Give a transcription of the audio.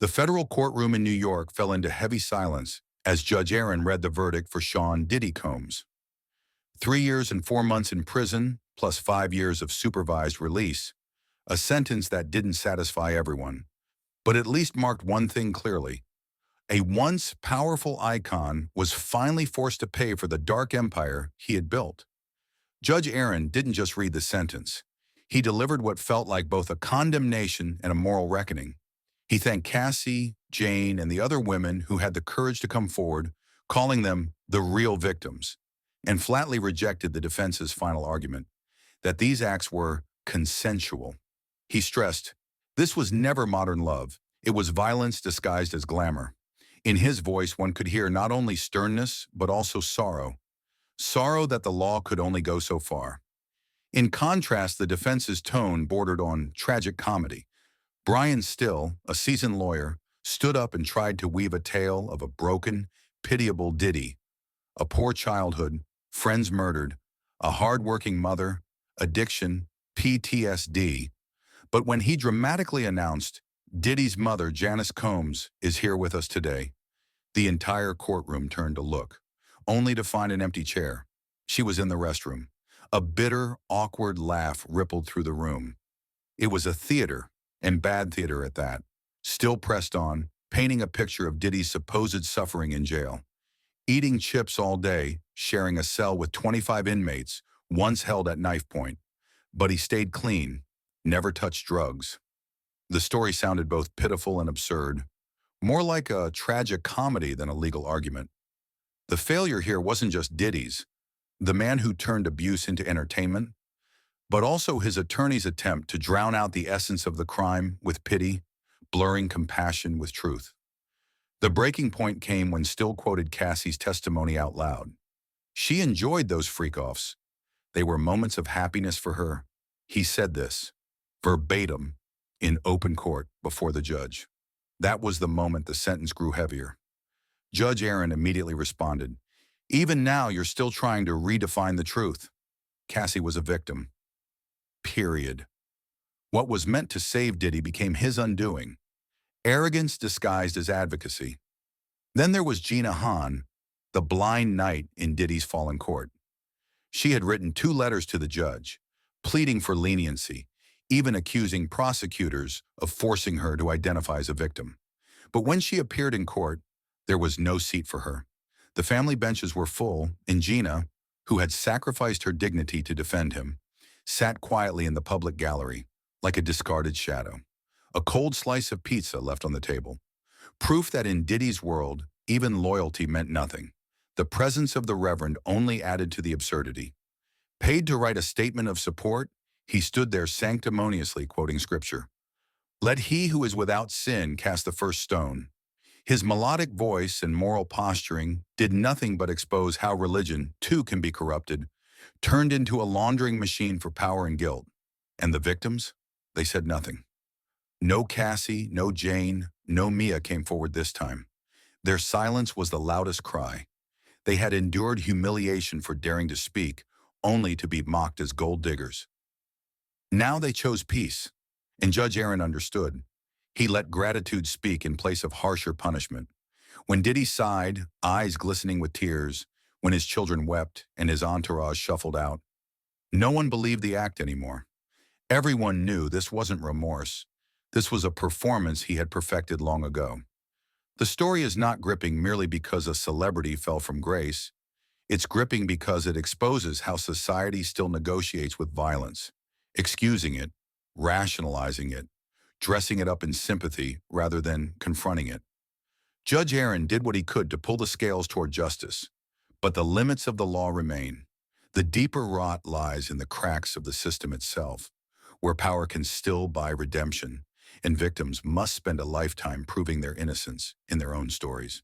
The federal courtroom in New York fell into heavy silence as Judge Aaron read the verdict for Sean Diddy Combs. 3 years and 4 months in prison, plus 5 years of supervised release, a sentence that didn't satisfy everyone, but at least marked one thing clearly. A once powerful icon was finally forced to pay for the dark empire he had built. Judge Aaron didn't just read the sentence. He delivered what felt like both a condemnation and a moral reckoning. He thanked Cassie, Jane, and the other women who had the courage to come forward, calling them the real victims, and flatly rejected the defense's final argument that these acts were consensual. He stressed, this was never modern love. It was violence disguised as glamour. In his voice, one could hear not only sternness, but also sorrow. Sorrow that the law could only go so far. In contrast, the defense's tone bordered on tragic comedy. Brian Still, a seasoned lawyer, stood up and tried to weave a tale of a broken, pitiable Diddy, a poor childhood, friends murdered, a hard-working mother, addiction, PTSD. But when he dramatically announced, Diddy's mother, Janice Combs, is here with us today, the entire courtroom turned to look, only to find an empty chair. She was in the restroom. A bitter, awkward laugh rippled through the room. It was a theater, and bad theater at that, still pressed on, painting a picture of Diddy's supposed suffering in jail. Eating chips all day, sharing a cell with 25 inmates, once held at knife point. But he stayed clean, never touched drugs. The story sounded both pitiful and absurd, more like a tragic comedy than a legal argument. The failure here wasn't just Diddy's, the man who turned abuse into entertainment, but also his attorney's attempt to drown out the essence of the crime with pity, blurring compassion with truth. The breaking point came when Still quoted Cassie's testimony out loud. She enjoyed those freak-offs. They were moments of happiness for her. He said this, verbatim, in open court before the judge. That was the moment the sentence grew heavier. Judge Aaron immediately responded, even now you're still trying to redefine the truth. Cassie was a victim. Period. What was meant to save Diddy became his undoing. Arrogance disguised as advocacy. Then there was Gina Hahn, the blind knight in Diddy's fallen court. She had written 2 letters to the judge, pleading for leniency, even accusing prosecutors of forcing her to identify as a victim. But when she appeared in court, there was no seat for her. The family benches were full, and Gina, who had sacrificed her dignity to defend him, sat quietly in the public gallery, like a discarded shadow. A cold slice of pizza left on the table. Proof that in Diddy's world, even loyalty meant nothing. The presence of the Reverend only added to the absurdity. Paid to write a statement of support, he stood there sanctimoniously quoting scripture. Let he who is without sin cast the first stone. His melodic voice and moral posturing did nothing but expose how religion, too, can be corrupted, turned into a laundering machine for power and guilt. And the victims? They said nothing. No Cassie, no Jane, no Mia came forward this time. Their silence was the loudest cry. They had endured humiliation for daring to speak, only to be mocked as gold diggers. Now they chose peace, and Judge Aaron understood. He let gratitude speak in place of harsher punishment. When Diddy sighed, eyes glistening with tears, when his children wept and his entourage shuffled out, no one believed the act anymore. Everyone knew this wasn't remorse. This was a performance he had perfected long ago. The story is not gripping merely because a celebrity fell from grace. It's gripping because it exposes how society still negotiates with violence, excusing it, rationalizing it, dressing it up in sympathy rather than confronting it. Judge Aaron did what he could to pull the scales toward justice, but the limits of the law remain. The deeper rot lies in the cracks of the system itself, where power can still buy redemption, and victims must spend a lifetime proving their innocence in their own stories.